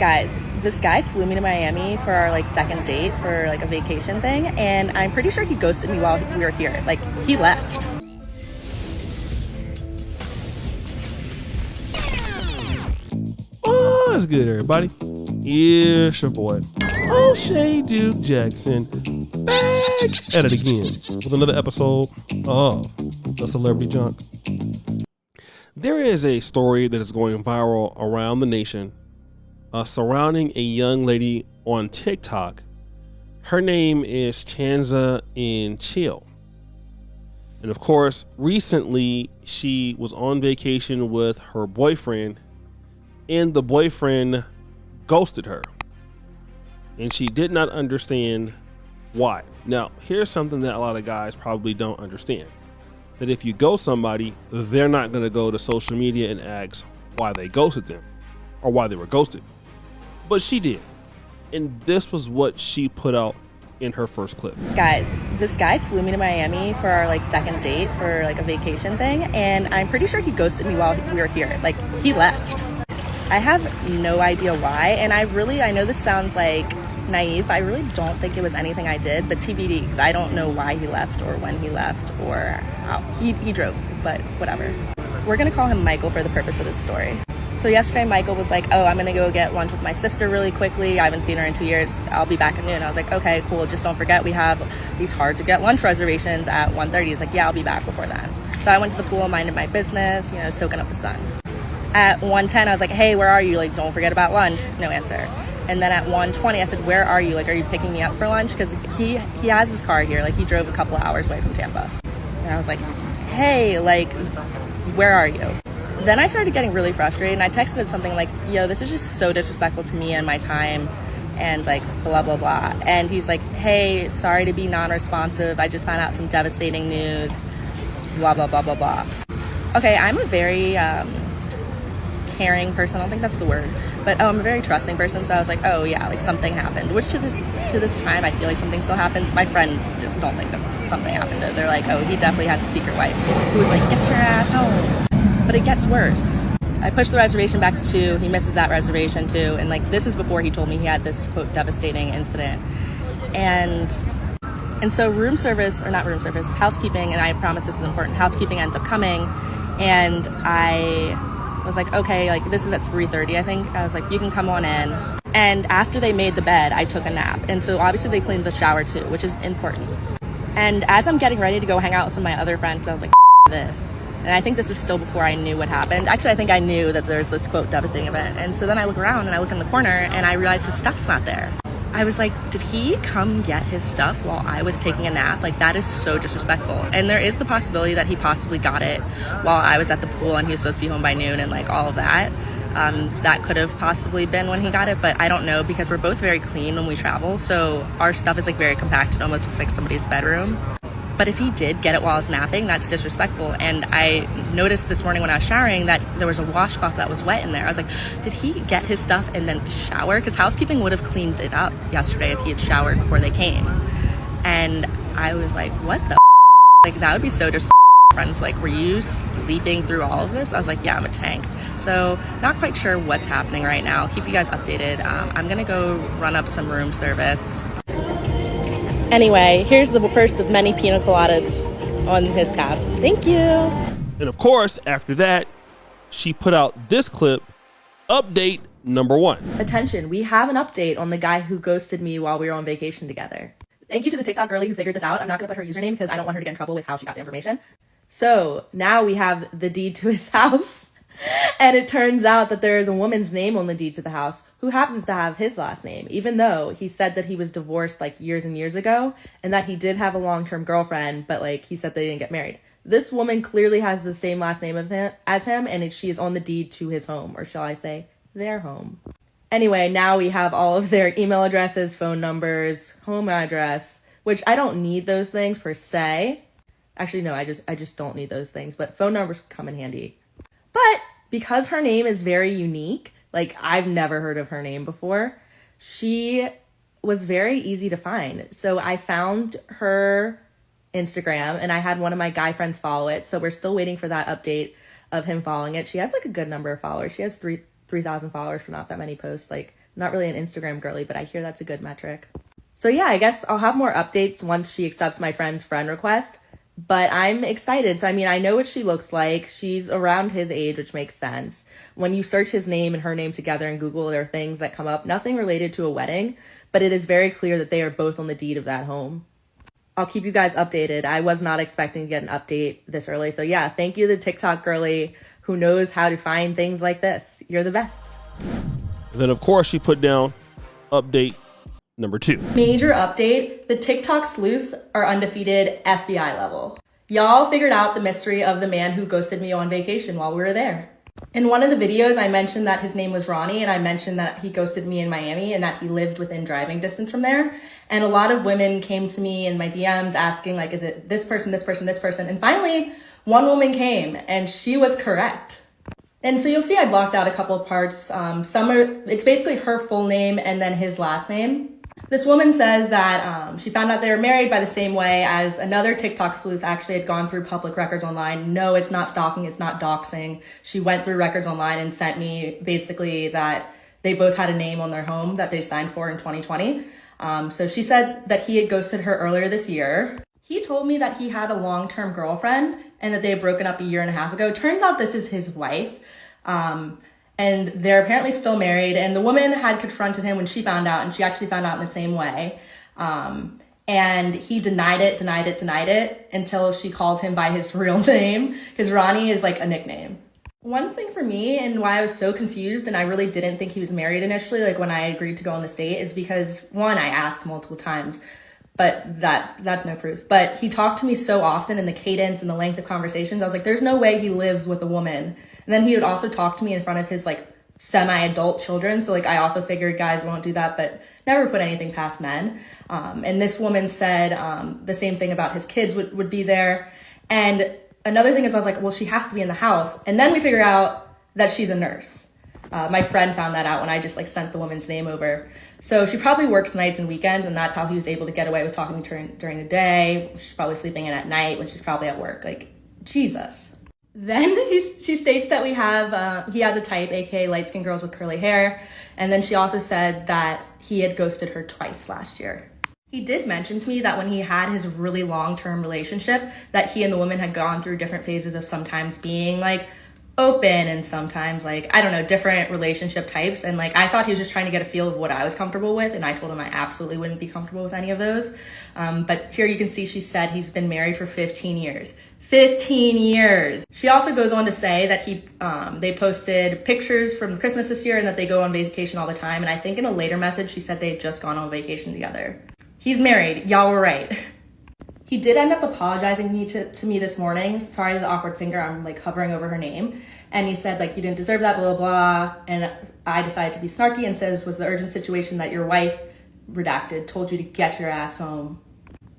Guys, this guy flew me to Miami for our second date for a vacation thing, and I'm pretty sure he ghosted me while we were here. He left. What's good, everybody? It's your boy, O'Shea Duke Jackson, back at it again with another episode of The Celebrity Junk. There is a story that is going viral around the nation surrounding a young lady on TikTok. Her name is Chanza in Chill. And of course, recently she was on vacation with her boyfriend, and the boyfriend ghosted her. And she did not understand why. Now, here's something that a lot of guys probably don't understand. That if you ghost somebody, they're not going to go to social media and ask why they ghosted them or why they were ghosted. But she did. And this was what she put out in her first clip. Guys, this guy flew me to Miami for our second date for a vacation thing, and I'm pretty sure he ghosted me while we were here. He left. I have no idea why, and I know this sounds naive, but I really don't think it was anything I did, but TBD, because I don't know why he left or when he left or how. He drove, but whatever. We're gonna call him Michael for the purpose of this story. So yesterday, Michael was like, oh, I'm gonna go get lunch with my sister really quickly. I haven't seen her in 2 years. I'll be back at noon. I was like, okay, cool. Just don't forget we have these hard to get lunch reservations at 1:30. He's like, yeah, I'll be back before then. So I went to the pool, minded my business, soaking up the sun. At 1:10, I was like, hey, where are you? Don't forget about lunch. No answer. And then at 1:20, I said, where are you? Are you picking me up for lunch? Because he has his car here. He drove a couple of hours away from Tampa. And I was like, hey, where are you? Then I started getting really frustrated, and I texted him something like, yo, this is just so disrespectful to me and my time, and blah, blah, blah. And he's like, hey, sorry to be non-responsive. I just found out some devastating news, blah, blah, blah, blah, blah. Okay, I'm a very caring person. I don't think that's the word, but I'm a very trusting person. So I was like, oh yeah, something happened, which to this time, I feel like something still happens. My friend don't think that something happened. They're like, oh, he definitely has a secret wife who was like, get your ass home. But it gets worse. I pushed the reservation back to 2. He misses that reservation too. And this is before he told me he had this quote devastating incident. And so housekeeping, and I promise this is important, housekeeping ends up coming, and I was like, okay, this is at 3:30, I think. I was like, you can come on in. And after they made the bed, I took a nap. And so obviously they cleaned the shower too, which is important. And as I'm getting ready to go hang out with some of my other friends, I was like, this. And I think this is still before I knew what happened. Actually, I think I knew that there's this quote devastating event. And so then I look around and I look in the corner and I realize his stuff's not there. I was like, did he come get his stuff while I was taking a nap? That is so disrespectful. And there is the possibility that he possibly got it while I was at the pool and he was supposed to be home by noon and all of that. That could have possibly been when he got it, but I don't know, because we're both very clean when we travel. So our stuff is very compacted, almost looks like somebody's bedroom. But if he did get it while I was napping, that's disrespectful. And I noticed this morning when I was showering that there was a washcloth that was wet in there. I was like, did he get his stuff and then shower? Because housekeeping would have cleaned it up yesterday if he had showered before they came. And I was like, what the that would be so disrespectful. Friends, were you sleeping through all of this? I was like, yeah, I'm a tank. So not quite sure what's happening right now. I'll keep you guys updated. I'm gonna go run up some room service. Anyway, here's the first of many pina coladas on his tab. Thank you. And of course, after that, she put out this clip, update number 1. Attention, we have an update on the guy who ghosted me while we were on vacation together. Thank you to the TikTok girlie who figured this out. I'm not gonna put her username because I don't want her to get in trouble with how she got the information. So now we have the deed to his house. And it turns out that there is a woman's name on the deed to the house who happens to have his last name, even though he said that he was divorced years and years ago and that he did have a long-term girlfriend, but he said they didn't get married. This woman clearly has the same last name as him, and she is on the deed to his home, or shall I say their home. Anyway, now we have all of their email addresses, phone numbers, home address, which I don't need those things per se. Actually, no, I just don't need those things, but phone numbers come in handy. But because her name is very unique, I've never heard of her name before, she was very easy to find. So I found her Instagram and I had one of my guy friends follow it. So we're still waiting for that update of him following it. She has a good number of followers. She has 3,000 followers for not that many posts. not really an Instagram girly, but I hear that's a good metric. So yeah, I guess I'll have more updates once she accepts my friend's friend request. But I'm excited. So, I mean, I know what she looks like. She's around his age, which makes sense. When you search his name and her name together in Google, there are things that come up, nothing related to a wedding, but it is very clear that they are both on the deed of that home. I'll keep you guys updated. I was not expecting to get an update this early. So yeah, thank you to the TikTok girly who knows how to find things like this. You're the best. And then, of course, she put down update number 2. Major update, the TikTok sleuths are undefeated FBI level. Y'all figured out the mystery of the man who ghosted me on vacation while we were there. In one of the videos, I mentioned that his name was Ronnie, and I mentioned that he ghosted me in Miami and that he lived within driving distance from there. And a lot of women came to me in my DMs asking, like, is it this person, this person, this person? And finally, one woman came, and she was correct. And so you'll see I blocked out a couple of parts. It's basically her full name and then his last name. This woman says that she found out they were married by the same way as another TikTok sleuth actually had gone through public records online. No, it's not stalking, it's not doxing. She went through records online and sent me basically that they both had a name on their home that they signed for in 2020. So she said that he had ghosted her earlier this year. He told me that he had a long-term girlfriend and that they had broken up a year and a half ago. Turns out this is his wife. And they're apparently still married. And the woman had confronted him when she found out, and she actually found out in the same way. And he denied it until she called him by his real name, because Ronnie is like a nickname. One thing for me and why I was so confused and I really didn't think he was married initially, like when I agreed to go on this date, is because one, I asked multiple times, but that's no proof. But he talked to me so often, and the cadence and the length of conversations, I was like, there's no way he lives with a woman. And then he would also talk to me in front of his like semi-adult children. So like I also figured guys won't do that, but never put anything past men. And this woman said the same thing about his kids would be there. And another thing is I was like, well, she has to be in the house. And then we figure out that she's a nurse. My friend found that out when I just like sent the woman's name over. So she probably works nights and weekends, and that's how he was able to get away with talking to her during the day. She's probably sleeping in at night when she's probably at work. Like, Jesus. Then she states that he has a type, aka light-skinned girls with curly hair. And then she also said that he had ghosted her twice last year. He did mention to me that when he had his really long-term relationship, that he and the woman had gone through different phases of sometimes being like open and sometimes like, I don't know, different relationship types. And like, I thought he was just trying to get a feel of what I was comfortable with. And I told him I absolutely wouldn't be comfortable with any of those. But here you can see she said he's been married for 15 years. 15 years. She also goes on to say that they posted pictures from Christmas this year and that they go on vacation all the time. And I think in a later message, she said they had just gone on vacation together. He's married. Y'all were right. He did end up apologizing to me this morning. Sorry to the awkward finger. I'm like hovering over her name. And he said like, you didn't deserve that, blah, blah, blah. And I decided to be snarky and says, was the urgent situation that your wife, redacted, told you to get your ass home.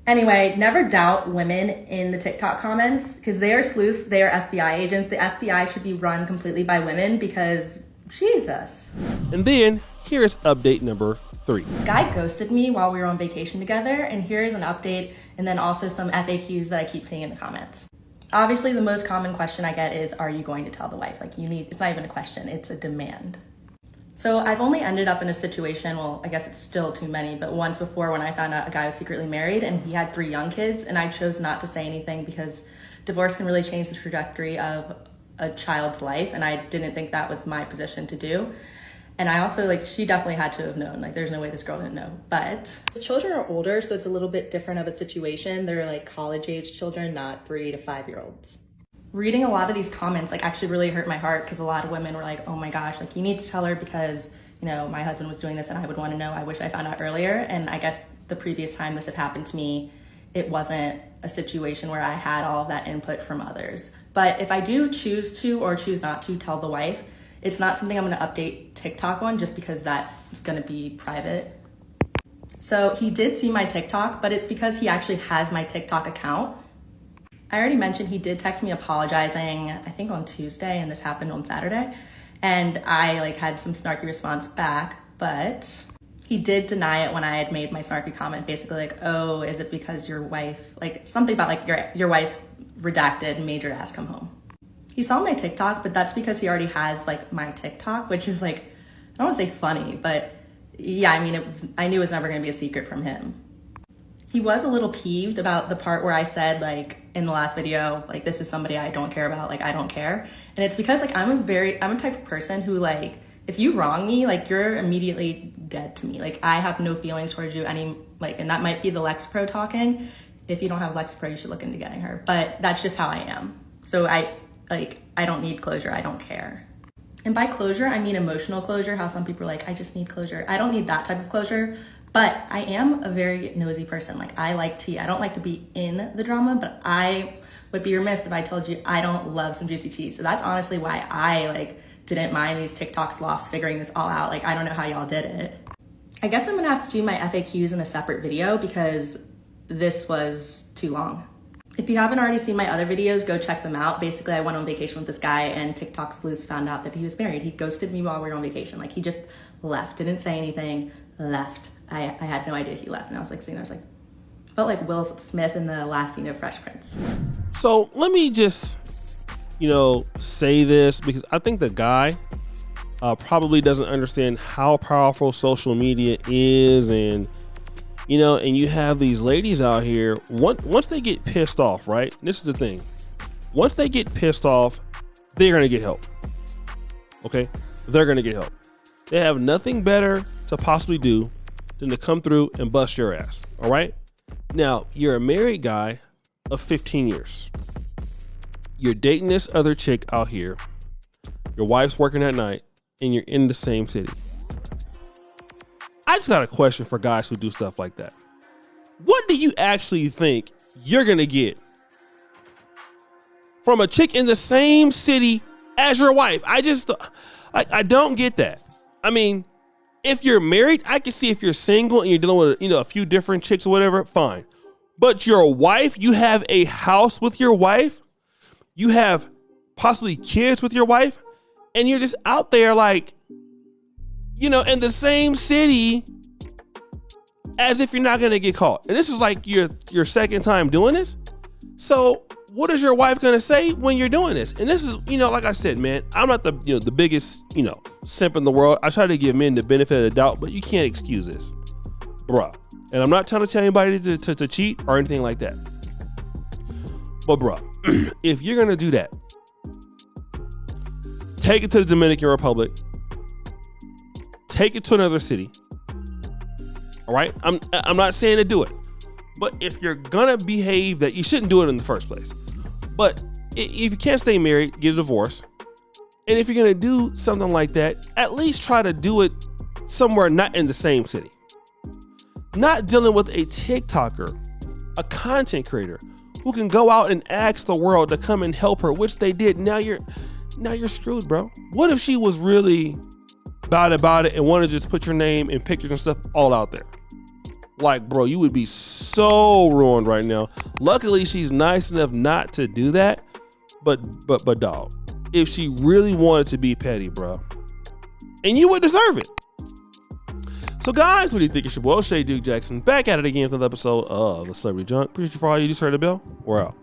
Anyway, never doubt women in the TikTok comments because they are sleuths, they are FBI agents. The FBI should be run completely by women because Jesus. And then here's update number 3. Guy ghosted me while we were on vacation together, and here's an update and then also some FAQs that I keep seeing in the comments. Obviously, the most common question I get is, are you going to tell the wife? Like it's not even a question, it's a demand. So I've only ended up in a situation, well, I guess it's still too many, but once before when I found out a guy was secretly married and he had 3 young kids, and I chose not to say anything because divorce can really change the trajectory of a child's life, and I didn't think that was my position to do. And I also, like, she definitely had to have known, like, there's no way this girl didn't know. But the children are older, so it's a little bit different of a situation. They're like college-age children, not 3 to 5-year-olds. Reading a lot of these comments like actually really hurt my heart because a lot of women were like, oh my gosh, like you need to tell her because, you know, my husband was doing this and I would want to know. I wish I found out earlier. And I guess the previous time this had happened to me, it wasn't a situation where I had all of that input from others. But if I do choose to or choose not to tell the wife, it's not something I'm going to update TikTok on just because that is going to be private. So he did see my TikTok, but it's because he actually has my TikTok account. I already mentioned he did text me apologizing, I think on Tuesday, and this happened on Saturday. And I like had some snarky response back, but he did deny it when I had made my snarky comment, basically like, oh, is it because your wife, like something about like your wife redacted and made your ass come home. He saw my TikTok, but that's because he already has like my TikTok, which is like, I don't want to say funny, but yeah, I mean, I knew it was never going to be a secret from him. He was a little peeved about the part where I said, like, in the last video, like, this is somebody I don't care about, like, I don't care. And it's because, like, I'm a type of person who, like, if you wrong me, like, you're immediately dead to me. Like, I have no feelings towards you and that might be the Lexapro talking. If you don't have Lexapro, you should look into getting her. But that's just how I am. So I don't need closure, I don't care. And by closure, I mean emotional closure, how some people are like, I just need closure. I don't need that type of closure. But I am a very nosy person. Like, I like tea. I don't like to be in the drama, but I would be remiss if I told you I don't love some juicy tea. So that's honestly why I, like, didn't mind these TikToks lost figuring this all out. Like, I don't know how y'all did it. I guess I'm gonna have to do my FAQs in a separate video because this was too long. If you haven't already seen my other videos, go check them out. Basically, I went on vacation with this guy and TikTok sleuths found out that he was married. He ghosted me while we were on vacation. Like, he just left, didn't say anything, left. I had no idea he left, and I was like sitting there, I was like, felt like Will Smith in the last scene of Fresh Prince. So let me just, say this because I think the guy probably doesn't understand how powerful social media is, and and you have these ladies out here. Once they get pissed off, right? This is the thing. Once they get pissed off, they're gonna get help. Okay, they're gonna get help. They have nothing better to possibly do than to come through and bust your ass. All right. Now, you're a married guy of 15 years. You're dating this other chick out here. Your wife's working at night and you're in the same city. I just got a question for guys who do stuff like that. What do you actually think you're going to get from a chick in the same city as your wife? I don't get that. I mean, if you're married, I can see if you're single and you're dealing with, a few different chicks or whatever, fine. But your wife, you have a house with your wife, you have possibly kids with your wife, and you're just out there like, in the same city as if you're not going to get caught. And this is like your second time doing this. So what is your wife going to say when you're doing this? And this is, like I said, man, I'm not the biggest, simp in the world. I try to give men the benefit of the doubt, but you can't excuse this, bruh. And I'm not trying to tell anybody to cheat or anything like that. But bruh, if you're going to do that, take it to the Dominican Republic, take it to another city. All right. I'm not saying to do it. But if you're gonna behave that, you shouldn't do it in the first place. But if you can't stay married, get a divorce. And if you're gonna do something like that, at least try to do it somewhere not in the same city. Not dealing with a TikToker, a content creator who can go out and ask the world to come and help her, which they did. Now you're screwed, bro. What if she was really bad about it and wanted to just put your name and pictures and stuff all out there? Like, bro, you would be so ruined right now. Luckily, she's nice enough not to do that. But dog, if she really wanted to be petty, bro, and you would deserve it. So, guys, what do you think? It's your boy, Shay Duke Jackson, back at it again with another episode of The Celebrity Junk. Appreciate you for all you just heard the bell. We're out.